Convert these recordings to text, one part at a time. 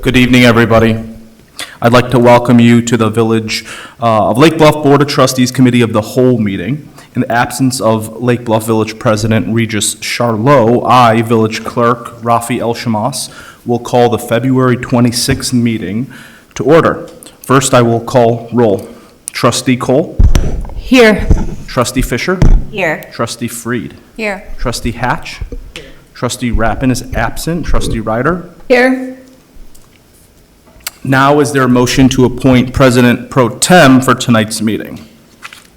Good evening, everybody. I'd like to welcome you to the Village of Lake Bluff Board of Trustees Committee of the Whole meeting. In the absence of Lake Bluff Village President Regis Charlot, I, Village Clerk Rafi El Shamas, will call the February 26th meeting to order. First, I will call roll. Trustee Cole? Here. Trustee Fisher? Here. Trustee Freed? Here. Trustee Hatch? Here. Trustee Rappin is absent. Trustee Ryder? Here. Now, is there a motion to appoint President Pro Tem for tonight's meeting?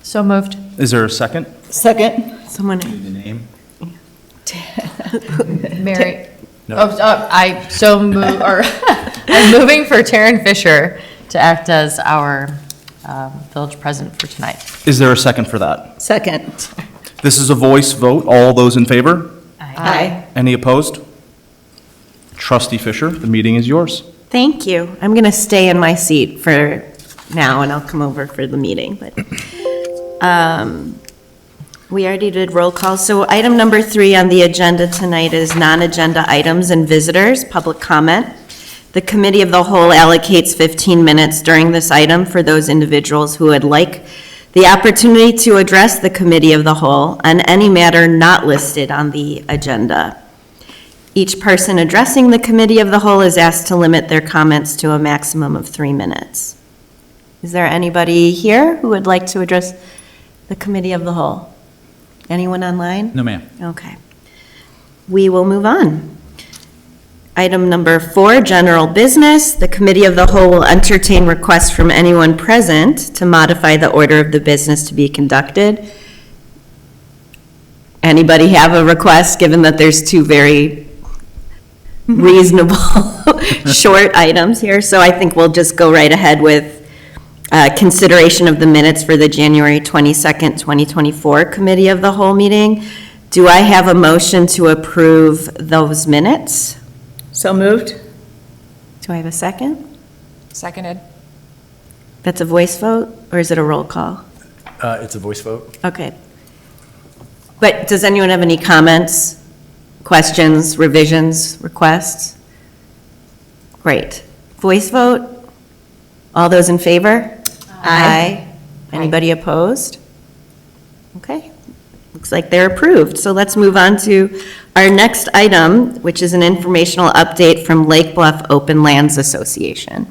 So moved. Is there a second? Second. Someone. The name? Mary. No. I'm moving for Taryn Fisher to act as our village president for tonight. Is there a second for that? Second. This is a voice vote. All those in favor? Aye. Any opposed? Trustee Fisher, the meeting is yours. Thank you. I'm going to stay in my seat for now, and I'll come over for the meeting. But we already did roll call. So item number 3 on the agenda tonight is non-agenda items and visitors, public comment. The Committee of the Whole allocates 15 minutes during this item for those individuals who would like the opportunity to address the Committee of the Whole on any matter not listed on the agenda. Each person addressing the Committee of the Whole is asked to limit their comments to a maximum of 3 minutes. Is there anybody here who would like to address the Committee of the Whole? Anyone online? No, ma'am. Okay. We will move on. Item number 4, general business. The Committee of the Whole will entertain requests from anyone present to modify the order of the business to be conducted. Anybody have a request, given that there's 2 very reasonable short items here? So I think we'll just go right ahead with consideration of the minutes for the January 22nd, 2024 Committee of the Whole meeting. Do I have a motion to approve those minutes? So moved. Do I have a second? Seconded. That's a voice vote, or is it a roll call? It's a voice vote. Okay. But does anyone have any comments, questions, revisions, requests? Great. Voice vote? All those in favor? Aye. Anybody opposed? Okay. Looks like they're approved. So let's move on to our next item, which is an informational update from Lake Bluff Open Lands Association.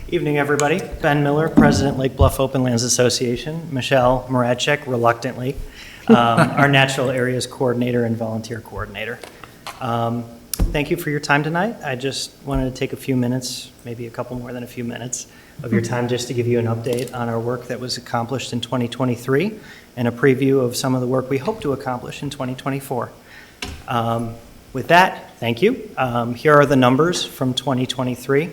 Evening, everybody. Ben Miller, President, Lake Bluff Open Lands Association. Michelle Moradchik, reluctantly, our Natural Areas Coordinator and Volunteer Coordinator. Thank you for your time tonight. I just wanted to take a few minutes, maybe a couple more than a few minutes of your time, just to give you an update on our work that was accomplished in 2023 and a preview of some of the work we hope to accomplish in 2024. With that, thank you. Here are the numbers from 2023.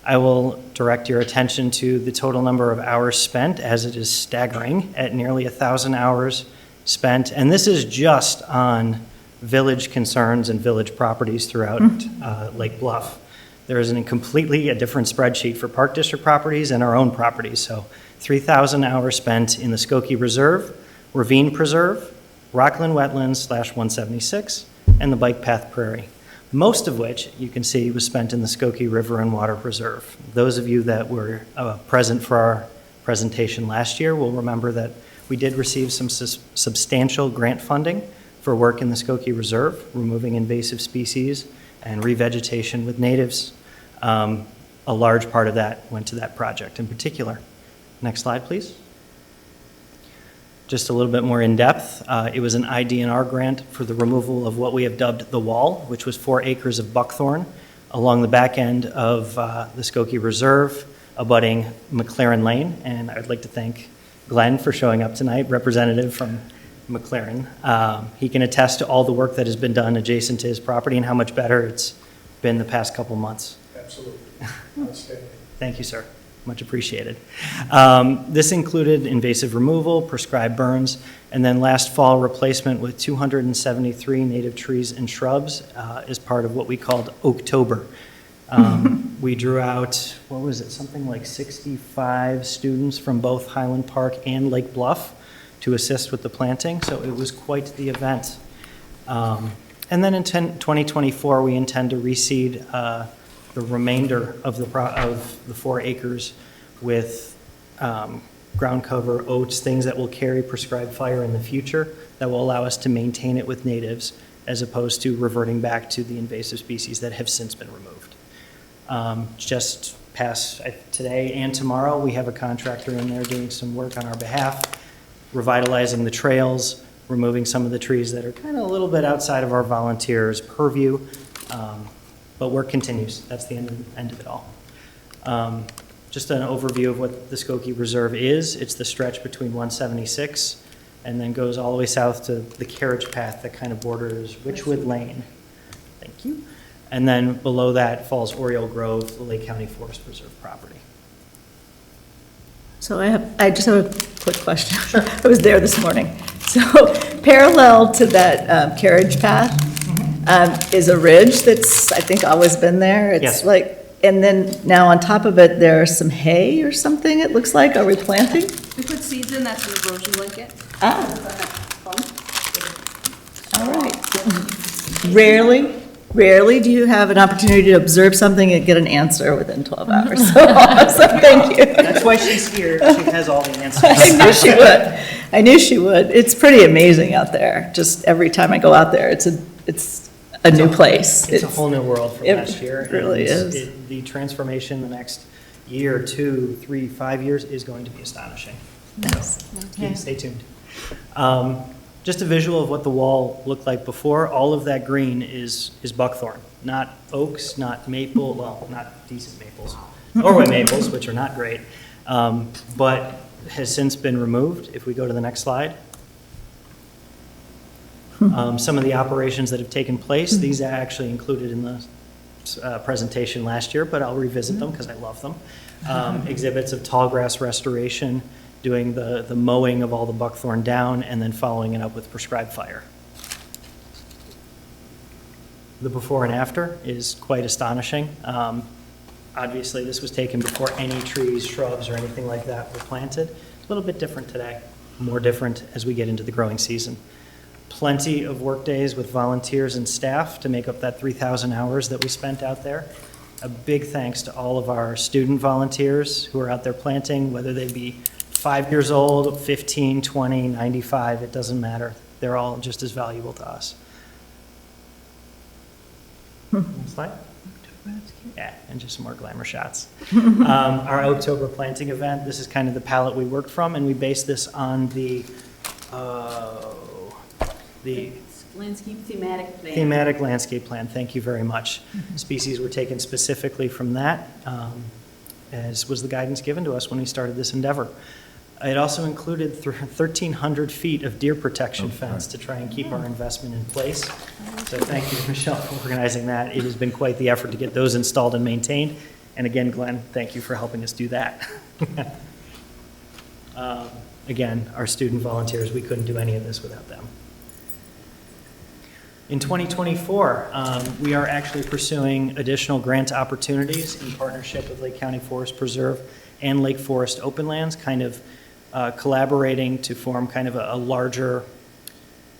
I will direct your attention to the total number of hours spent, as it is staggering at nearly 1,000 hours spent. And this is just on village concerns and village properties throughout Lake Bluff. There is a completely different spreadsheet for Park District properties and our own properties. So 3,000 hours spent in the Skokie Reserve, Ravine Preserve, Rockland Wetlands /176, and the Bike Path Prairie. Most of which, you can see, was spent in the Skokie River and Water Preserve. Those of you that were present for our presentation last year will remember that we did receive some substantial grant funding for work in the Skokie Reserve, removing invasive species and revegetation with natives. A large part of that went to that project in particular. Next slide, please. Just a little bit more in depth, it was an IDNR grant for the removal of what we have dubbed the wall, which was 4 acres of buckthorn along the back end of the Skokie Reserve, abutting McLaren Lane. And I'd like to thank Glenn for showing up tonight, representative from McLaren. He can attest to all the work that has been done adjacent to his property and how much better it's been the past couple months. Absolutely. Thank you, sir. Much appreciated. This included invasive removal, prescribed burns, and then last fall replacement with 273 native trees and shrubs as part of what we called Oaktober. We drew out, what was it, something like 65 students from both Highland Park and Lake Bluff to assist with the planting, so it was quite the event. And then in 2024, we intend to reseed the remainder of the 4 acres with ground cover, oats, things that will carry prescribed fire in the future that will allow us to maintain it with natives as opposed to reverting back to the invasive species that have since been removed. Just past today and tomorrow, we have a contractor in there doing some work on our behalf, revitalizing the trails, removing some of the trees that are kind of a little bit outside of our volunteers' purview, but work continues. That's the end of it all. Just an overview of what the Skokie Reserve is. It's the stretch between 176 and then goes all the way south to the carriage path that kind of borders Witchwood Lane. Thank you. And then below that falls Oriole Grove, the Lake County Forest Preserve property. So I just have a quick question. Sure. I was there this morning. So parallel to that carriage path is a ridge that's, I think, always been there. It's Yes. like, and then now on top of it, there's some hay or something, it looks like. Are we planting? We put seeds in, that's an erosion blanket. Ah, all right. Rarely do you have an opportunity to observe something and get an answer within 12 hours. So thank you. That's why she's here. She has all the answers. I knew she would. I knew she would. It's pretty amazing out there. Just every time I go out there, it's a new place. It's a whole new world from it last year. really and is. The transformation in the next year, 2, 3, 5 years is going to be astonishing. Yes. So, stay tuned. Just a visual of what the wall looked like before. All of that green is buckthorn, not oaks, not maple, well, not decent maples. Norway maples, which are not great, but has since been removed. If we go to the next slide. Some of the operations that have taken place, these are actually included in the presentation last year, but I'll revisit them because I love them. Exhibits of tall grass restoration, doing the mowing of all the buckthorn down, and then following it up with prescribed fire. The before and after is quite astonishing. Obviously, this was taken before any trees, shrubs, or anything like that were planted. A little bit different today, more different as we get into the growing season. Plenty of work days with volunteers and staff to make up that 3,000 hours that we spent out there. A big thanks to all of our student volunteers who are out there planting, whether they be 5 years old, 15, 20, 95, it doesn't matter. They're all just as valuable to us. Next slide. Yeah, and just some more glamour shots. Our October planting event, this is kind of the palette we worked from, and we based this on the Landscape thematic plan. thematic landscape plan. Thank you very much. Species were taken specifically from that, as was the guidance given to us when we started this endeavor. It also included 1,300 feet of deer protection fence to try and keep our investment in place. So thank you, Michelle, for organizing that. It has been quite the effort to get those installed and maintained. And again, Glenn, thank you for helping us do that. Again, our student volunteers, we couldn't do any of this without them. In 2024, we are actually pursuing additional grant opportunities in partnership with Lake County Forest Preserve and Lake Forest Open Lands, kind of collaborating to form kind of a larger,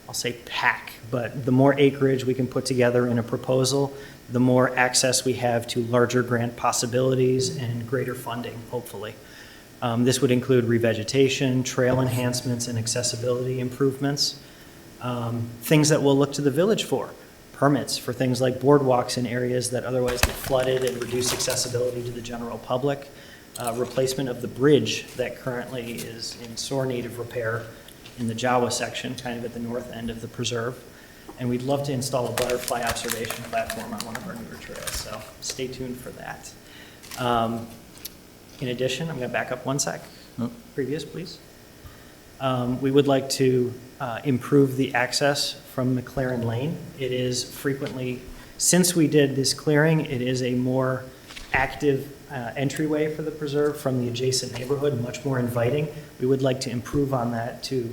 I'll say pack, but the more acreage we can put together in a proposal, the more access we have to larger grant possibilities and greater funding, hopefully. This would include revegetation, trail enhancements, and accessibility improvements. Things that we'll look to the village for, permits for things like boardwalks in areas that otherwise get flooded and reduce accessibility to the general public, replacement of the bridge that currently is in sore need of repair in the Jawa section, kind of at the north end of the preserve. And we'd love to install a butterfly observation platform on one of our newer trails, so stay tuned for that. In addition, I'm going to back up one sec. Previous, please. We would like to improve the access from McLaren Lane. It is frequently, since we did this clearing, it is a more active entryway for the preserve from the adjacent neighborhood, much more inviting. We would like to improve on that to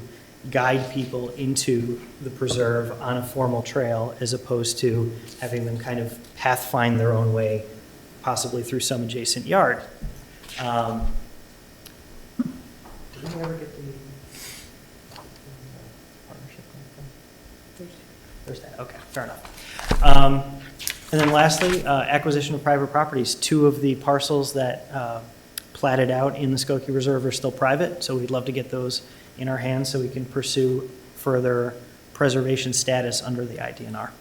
guide people into the preserve on a formal trail as opposed to having them kind of pathfind their own way, possibly through some adjacent yard. Did we ever get the Thursday, okay, fair enough. And then lastly, acquisition of private properties. 2 of the parcels that platted out in the Skokie Reserve are still private, so we'd love to get those in our hands so we can pursue further preservation status under the IDNR.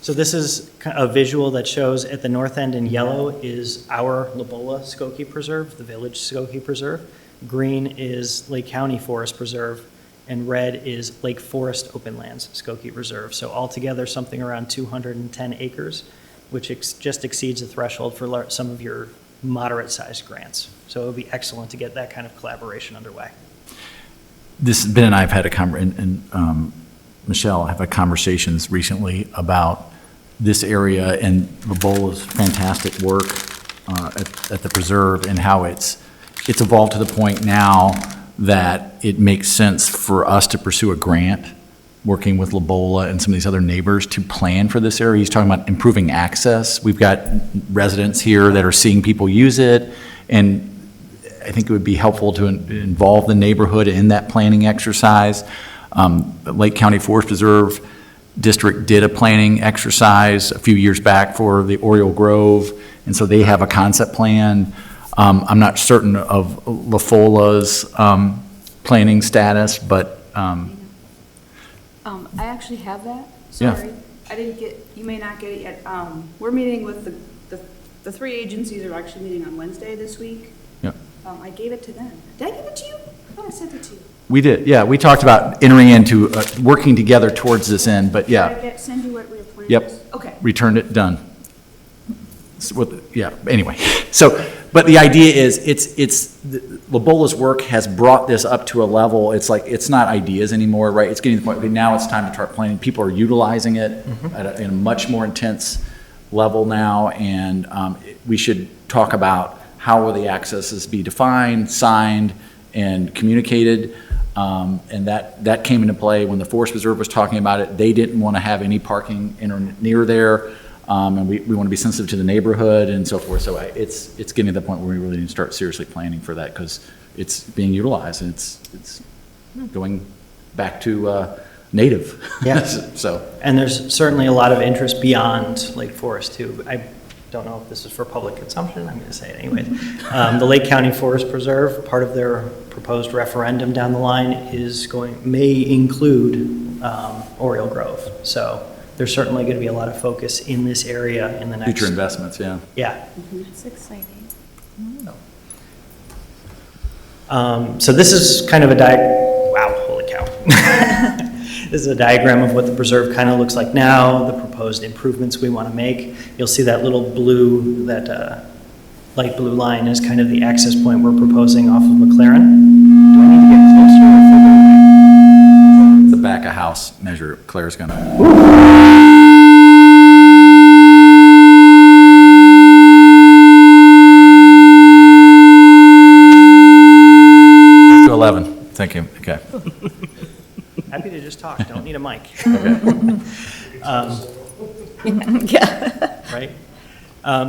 So this is a visual that shows at the north end in yellow is our Lobola Skokie Preserve, the village Skokie Preserve. Green is Lake County Forest Preserve, and red is Lake Forest Open Lands Skokie Reserve. So altogether, something around 210 acres, which just exceeds the threshold for some of your moderate-sized grants. So it would be excellent to get that kind of collaboration underway. Ben and I have had and Michelle have had conversations recently about this area and Lobola's fantastic work at the preserve and how it's evolved to the point now that it makes sense for us to pursue a grant working with Lobola and some of these other neighbors to plan for this area. He's talking about improving access. We've got residents here that are seeing people use it, and I think it would be helpful to involve the neighborhood in that planning exercise. The Lake County Forest Preserve District did a planning exercise a few years back for the Oriole Grove, and so they have a concept plan. I'm not certain of La Fola's planning status, but I actually have that. Yeah. Sorry. I didn't get, you may not get it yet. We're meeting with the 3 agencies are actually meeting on Wednesday this week. yeah. I gave it to them. Did I give it to you? I thought I sent it to you. We did, yeah. We talked about entering into, working together towards this end, but Did I yeah, send you what we were planning? Yep. Okay. returned it, done. Yeah, anyway. So, but the idea is, Lobola's work has brought this up to a level, it's like, it's not ideas anymore, right? It's getting to the point, okay, now it's time to start planning. People are utilizing it in a much more intense level now, and we should talk about how will the accesses be defined, signed, and communicated. And that came into play when the Forest Preserve was talking about it. They didn't want to have any parking near there. And we want to be sensitive to the neighborhood and so forth. So it's getting to the point where we really need to start seriously planning for that, because it's being utilized and it's going back to native. Yeah. So. And there's certainly a lot of interest beyond Lake Forest too. I don't know if this is for public consumption, I'm going to say it anyway. The Lake County Forest Preserve, part of their proposed referendum down the line may include Oriole Grove. So there's certainly going to be a lot of focus in this area in the next. Future investments, yeah. Yeah. It's exciting. So this is kind of wow, holy cow. This is a diagram of what the preserve kind of looks like now, the proposed improvements we want to make. You'll see that little blue, that light blue line is kind of the access point we're proposing off of McLaren. Do I need to get closer or further away? The back of house measure, Claire's gonna. To 11, thank you, okay. Happy to just talk, don't need a mic. Yeah. Right?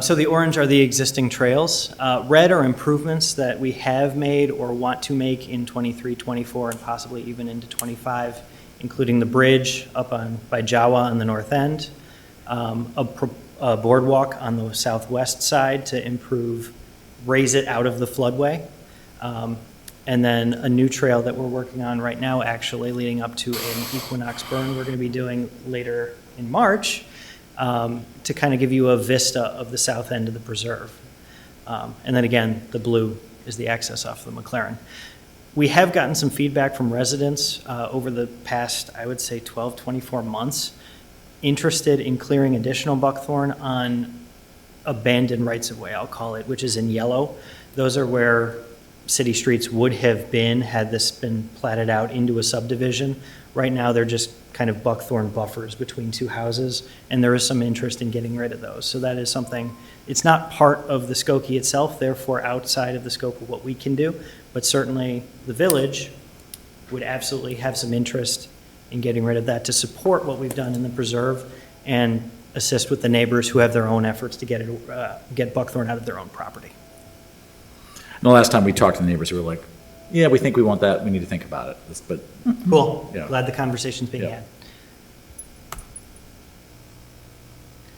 So the orange are the existing trails. Red are improvements that we have made or want to make in 23, 24, and possibly even into 25, including the bridge up by Jawa on the north end, a boardwalk on the southwest side to raise it out of the floodway, and then a new trail that we're working on right now, actually leading up to an equinox burn we're going to be doing later in March, to kind of give you a vista of the south end of the preserve. And then again, the blue is the access off the McLaren. We have gotten some feedback from residents over the past, I would say, 12, 24 months, interested in clearing additional buckthorn on abandoned rights-of-way, I'll call it, which is in yellow. Those are where city streets would have been had this been platted out into a subdivision. Right now, they're just kind of buckthorn buffers between 2 houses, and there is some interest in getting rid of those. So that is something, it's not part of the Skokie itself, therefore outside of the scope of what we can do, but certainly the village would absolutely have some interest in getting rid of that to support what we've done in the preserve and assist with the neighbors who have their own efforts to get buckthorn out of their own property. The last time we talked to the neighbors, they were like, yeah, we think we want that, we need to think about it, but, Cool. Yeah. Glad the conversation's being Yeah. had.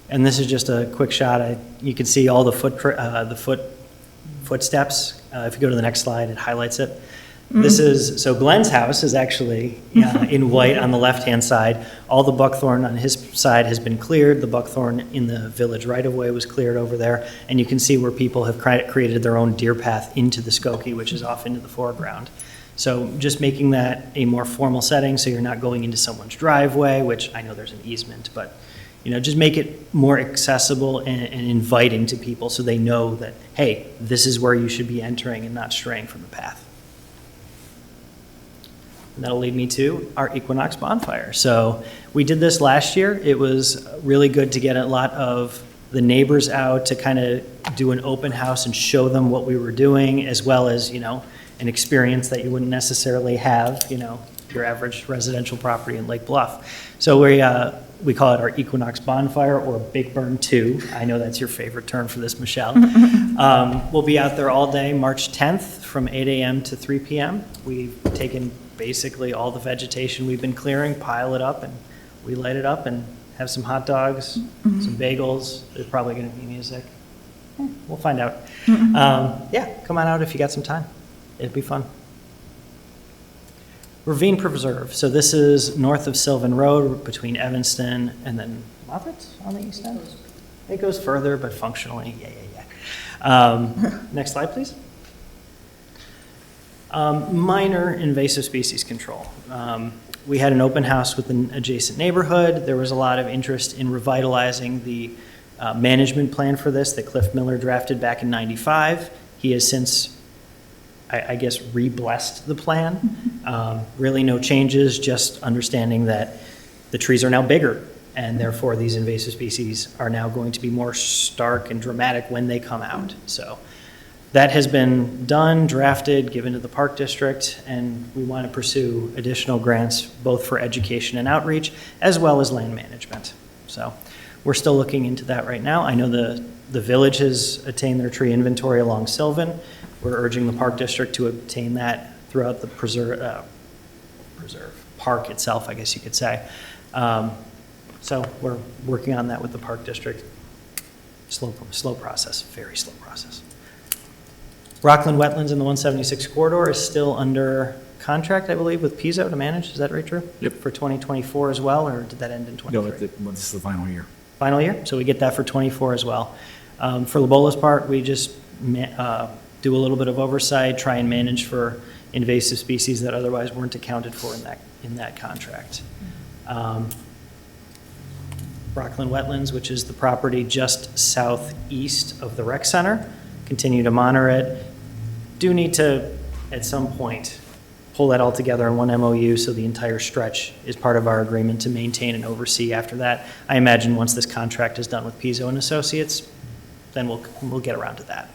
And this is just a quick shot. You can see all the footsteps. If you go to the next slide, it highlights it. This is, so Glenn's house is actually in white on the left-hand side. All the buckthorn on his side has been cleared. The buckthorn in the village right-of-way was cleared over there. And you can see where people have created their own deer path into the Skokie, which is off into the foreground. So just making that a more formal setting, so you're not going into someone's driveway, which I know there's an easement, but, you know, just make it more accessible and inviting to people so they know that, hey, this is where you should be entering and not straying from the path. And that'll lead me to our Equinox bonfire. So we did this last year. It was really good to get a lot of the neighbors out to kind of do an open house and show them what we were doing, as well as, you know, an experience that you wouldn't necessarily have, you know, your average residential property in Lake Bluff. So we call it our Equinox bonfire, or Big Burn 2. I know that's your favorite term for this, Michelle. We'll be out there all day, March 10th, from 8 a.m. to 3 p.m. We've taken basically all the vegetation we've been clearing, pile it up, and we light it up and have some hot dogs, some bagels. There's probably going to be music. We'll find out. Yeah, come on out if you got some time. It'd be fun. Ravine Preserve. So this is north of Sylvan Road between Evanston and then Moffett on the east end. It goes further, but functionally, yeah. Next slide, please. Minor invasive species control. We had an open house with an adjacent neighborhood. There was a lot of interest in revitalizing the management plan for this that Cliff Miller drafted back in '95. He has since, I guess, re-blessed the plan. Really no changes, just understanding that the trees are now bigger, and therefore these invasive species are now going to be more stark and dramatic when they come out. So that has been done, drafted, given to the Park District, and we want to pursue additional grants both for education and outreach, as well as land management. So we're still looking into that right now. I know the village has attained their tree inventory along Sylvan. We're urging the Park District to obtain that throughout the park itself, I guess you could say. So we're working on that with the Park District. Slow process, very slow process. Rockland Wetlands in the 176 corridor is still under contract, I believe, with Pizzo to manage. Is that right, Drew? Yep. For 2024 as well, or did that end in no, 23? this is the final year. Final year, so we get that for 24 as well. For Lobola's part, we just do a little bit of oversight, try and manage for invasive species that otherwise weren't accounted for in that contract. Rockland Wetlands, which is the property just southeast of the rec center, continue to monitor it. Do need to, at some point, pull that all together in one MOU so the entire stretch is part of our agreement to maintain and oversee after that. I imagine once this contract is done with Pizzo and Associates, then we'll get around to that.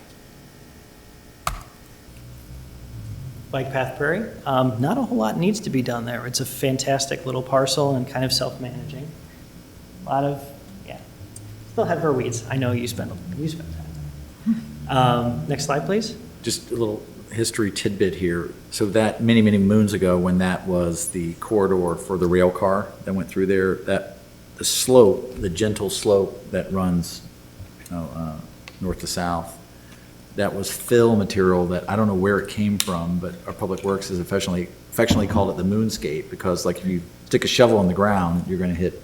Bike Path Prairie, not a whole lot needs to be done there. It's a fantastic little parcel and kind of self-managing. A lot of, yeah, still have her weeds. I know you spend time. Next slide, please. Just a little history tidbit here. So that many, many moons ago, when that was the corridor for the rail car that went through there, that the slope, the gentle slope that runs, north to south, that was fill material that I don't know where it came from, but our Public Works has affectionately called it the moonscape, because like if you stick a shovel on the ground, you're going to hit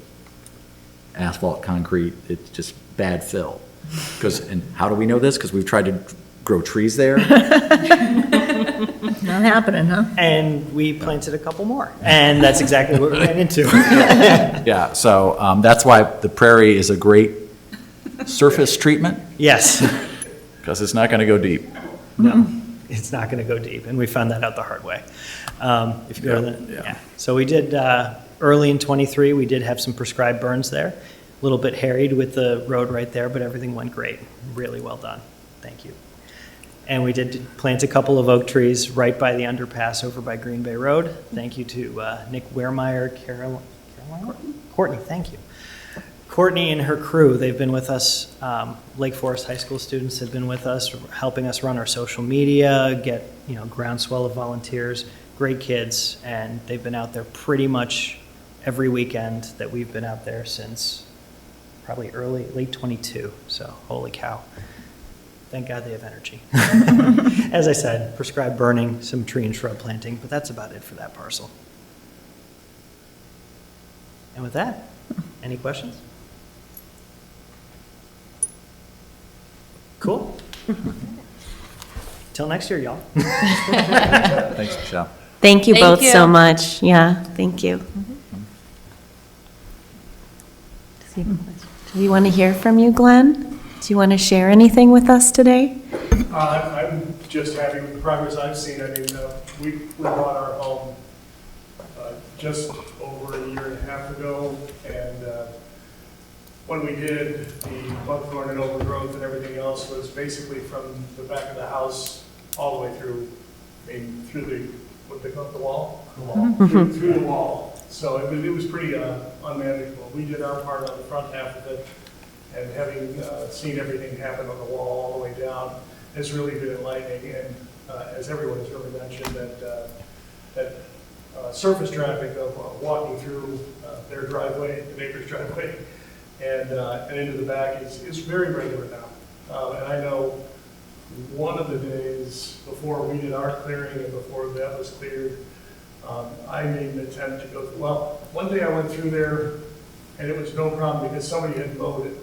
asphalt, concrete. It's just bad fill. And how do we know this? Because we've tried to grow trees there. Not happening, huh? And we planted a couple more, and that's exactly what we ran into. Yeah, so that's why the prairie is a great surface treatment, Yes. because it's not going to go deep. No, it's not going to go deep, and we found that out the hard way. If you go to the, yeah. So we did, early in '23, we did have some prescribed burns there. A little bit harried with the road right there, but everything went great. Really well done. Thank you. And we did plant a couple of oak trees right by the underpass over by Green Bay Road. Thank you to Nick Wehrmeyer, Courtney, thank you. Courtney and her crew, they've been with us. Lake Forest High School students have been with us, helping us run our social media, get, groundswell of volunteers, great kids, and they've been out there pretty much every weekend that we've been out there since probably late 22, so holy cow. Thank God they have energy. As I said, prescribed burning, some tree and shrub planting, but that's about it for that parcel. And with that, any questions? Cool. Till next year, y'all. Thanks, Michelle. Thank you Thank both you. so much. Yeah, thank you. Do we want to hear from you, Glenn? Do you want to share anything with us today? I'm just happy with the progress I've seen. I mean, we bought our home just over a year and a half ago, and when we did, the buckthorn and overgrowth and everything else was basically from the back of the house all the way through, through the, what they call it, the wall? The wall. Through the wall. So it was pretty unmanageable. We did our part on the front half of it, and having seen everything happen on the wall all the way down, it's really been enlightening. And as everyone has really mentioned, that surface traffic of walking through their driveway, the neighbor's driveway, and into the back is very regular now. And I know one of the days before we did our clearing and before that was cleared, I made an attempt to go, well, one day I went through there and it was no problem because somebody had mowed it.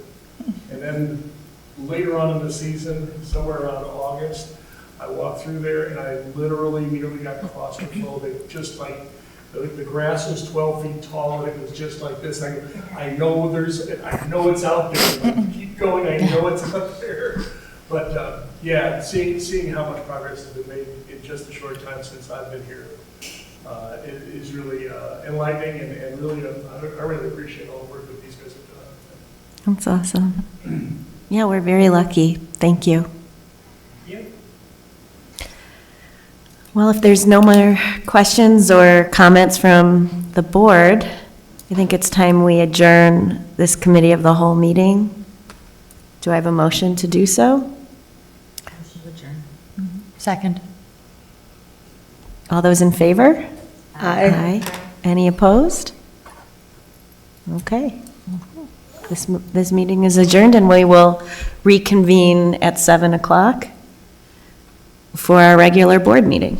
And then later on in the season, somewhere around August, I walked through there and I literally nearly got claustrophobic, just like the grass was 12 feet tall and it was just like this. I know it's out there. Keep going, I know it's out there. But yeah, seeing how much progress has been made in just a short time since I've been here is really enlightening and really, I really appreciate all the work that these guys have done. That's awesome. Yeah, we're very lucky. Thank you. Yeah. Well, if there's no more questions or comments from the board, I think it's time we adjourn this committee of the whole meeting. Do I have a motion to do so? Second. All those in favor? Aye. Any opposed? Okay. This meeting is adjourned, and we will reconvene at 7 o'clock for our regular board meeting.